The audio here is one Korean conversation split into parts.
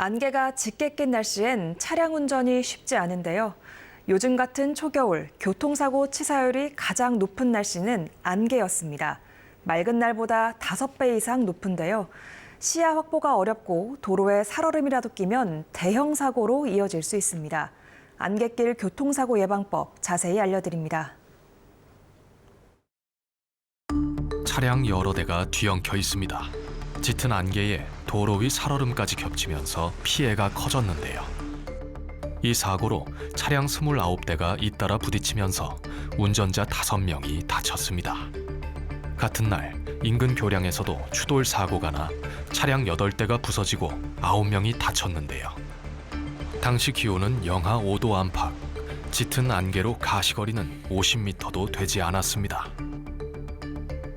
안개가 짙게 낀 날씨엔 차량 운전이 쉽지 않은데요. 요즘 같은 초겨울, 교통사고 치사율이 가장 높은 날씨는 안개였습니다. 맑은 날보다 5배 이상 높은데요. 시야 확보가 어렵고 도로에 살얼음이라도 끼면 대형 사고로 이어질 수 있습니다. 안개길 교통사고 예방법 자세히 알려드립니다. 차량 여러 대가 뒤엉켜 있습니다. 짙은 안개에 도로 위 살얼음까지 겹치면서 피해가 커졌는데요. 이 사고로 차량 29대가 잇따라 부딪히면서 운전자 5명이 다쳤습니다. 같은 날 인근 교량에서도 추돌 사고가 나 차량 8대가 부서지고 9명이 다쳤는데요. 당시 기온은 영하 5도 안팎, 짙은 안개로 가시거리는 50m도 되지 않았습니다.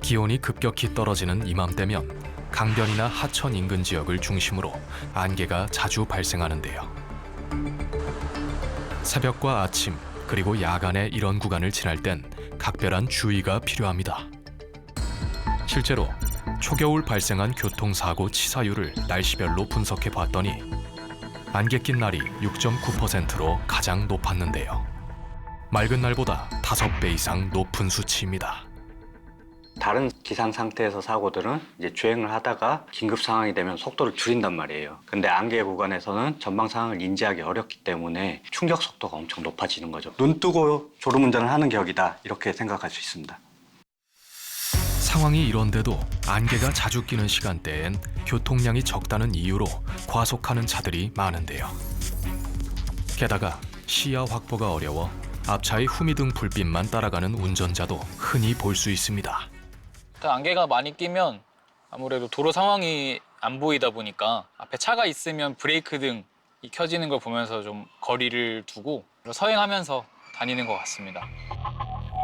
기온이 급격히 떨어지는 이맘때면 강변이나 하천 인근 지역을 중심으로 안개가 자주 발생하는데요. 새벽과 아침 그리고 야간에 이런 구간을 지날 땐 각별한 주의가 필요합니다. 실제로 초겨울 발생한 교통사고 치사율을 날씨별로 분석해 봤더니 안개 낀 날이 6.9%로 가장 높았는데요. 맑은 날보다 5배 이상 높은 수치입니다. 다른 기상 상태에서 사고들은 이제 주행을 하다가 긴급 상황이 되면 속도를 줄인단 말이에요. 근데 안개 구간에서는 전방 상황을 인지하기 어렵기 때문에 충격 속도가 엄청 높아지는 거죠. 눈 뜨고 졸음 운전을 하는 격이다, 이렇게 생각할 수 있습니다. 상황이 이런데도 안개가 자주 끼는 시간대엔 교통량이 적다는 이유로 과속하는 차들이 많은데요. 게다가 시야 확보가 어려워 앞차의 후미등 불빛만 따라가는 운전자도 흔히 볼 수 있습니다. 안개가 많이 끼면 아무래도 도로 상황이 안 보이다 보니까 앞에 차가 있으면 브레이크 등이 켜지는 걸 보면서 좀 거리를 두고 서행하면서 다니는 것 같습니다.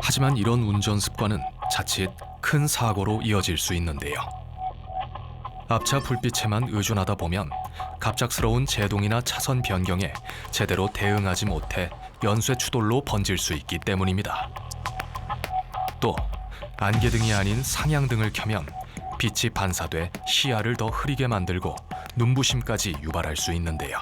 하지만 이런 운전 습관은 자칫 큰 사고로 이어질 수 있는데요. 앞차 불빛에만 의존하다 보면 갑작스러운 제동이나 차선 변경에 제대로 대응하지 못해 연쇄 추돌로 번질 수 있기 때문입니다. 또 안개등이 아닌 상향등을 켜면 빛이 반사돼 시야를 더 흐리게 만들고 눈부심까지 유발할 수 있는데요.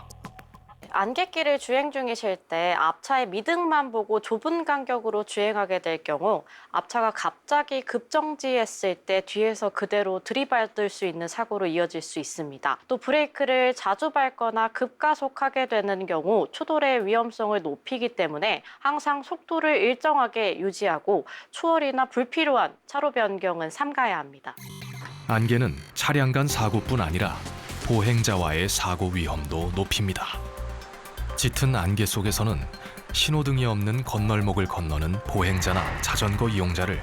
안개길을 주행 중이실 때 앞차의 미등만 보고 좁은 간격으로 주행하게 될 경우 앞차가 갑자기 급정지했을 때 뒤에서 그대로 들이받을 수 있는 사고로 이어질 수 있습니다. 또 브레이크를 자주 밟거나 급가속하게 되는 경우 추돌의 위험성을 높이기 때문에 항상 속도를 일정하게 유지하고 추월이나 불필요한 차로 변경은 삼가야 합니다. 안개는 차량 간 사고뿐 아니라 보행자와의 사고 위험도 높입니다. 짙은 안개 속에서는 신호등이 없는 건널목을 건너는 보행자나 자전거 이용자를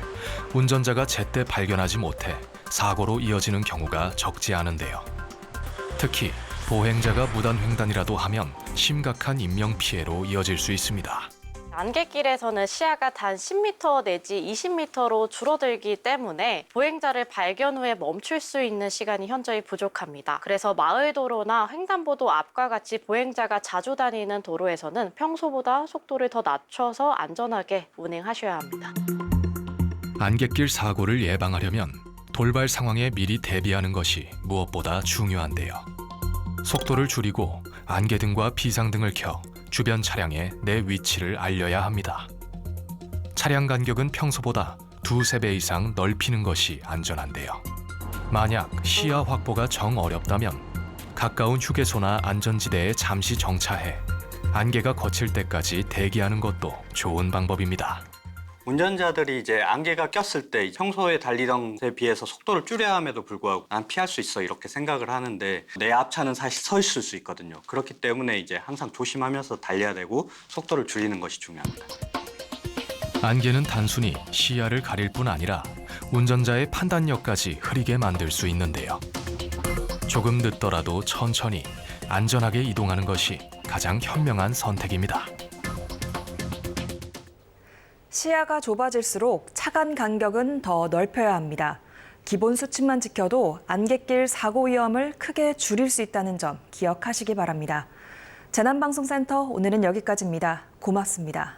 운전자가 제때 발견하지 못해 사고로 이어지는 경우가 적지 않은데요. 특히 보행자가 무단 횡단이라도 하면 심각한 인명피해로 이어질 수 있습니다. 안개길에서는 시야가 단 10m 내지 20m로 줄어들기 때문에 보행자를 발견 후에 멈출 수 있는 시간이 현저히 부족합니다. 그래서 마을도로나 횡단보도 앞과 같이 보행자가 자주 다니는 도로에서는 평소보다 속도를 더 낮춰서 안전하게 운행하셔야 합니다. 안개길 사고를 예방하려면 돌발 상황에 미리 대비하는 것이 무엇보다 중요한데요. 속도를 줄이고 안개등과 비상등을 켜 주변 차량에 내 위치를 알려야 합니다. 차량 간격은 평소보다 2~3배 이상 넓히는 것이 안전한데요. 만약 시야 확보가 정 어렵다면 가까운 휴게소나 안전지대에 잠시 정차해 안개가 거칠 때까지 대기하는 것도 좋은 방법입니다. 운전자들이 이제 안개가 꼈을 때 평소에 달리던 데 비해서 속도를 줄여야 함에도 불구하고 난 피할 수 있어, 이렇게 생각을 하는데 내 앞차는 사실 서 있을 수 있거든요. 그렇기 때문에 이제 항상 조심하면서 달려야 되고 속도를 줄이는 것이 중요합니다. 안개는 단순히 시야를 가릴 뿐 아니라 운전자의 판단력까지 흐리게 만들 수 있는데요. 조금 늦더라도 천천히 안전하게 이동하는 것이 가장 현명한 선택입니다. 시야가 좁아질수록 차간 간격은 더 넓혀야 합니다. 기본 수칙만 지켜도 안개길 사고 위험을 크게 줄일 수 있다는 점 기억하시기 바랍니다. 재난방송센터 오늘은 여기까지입니다. 고맙습니다.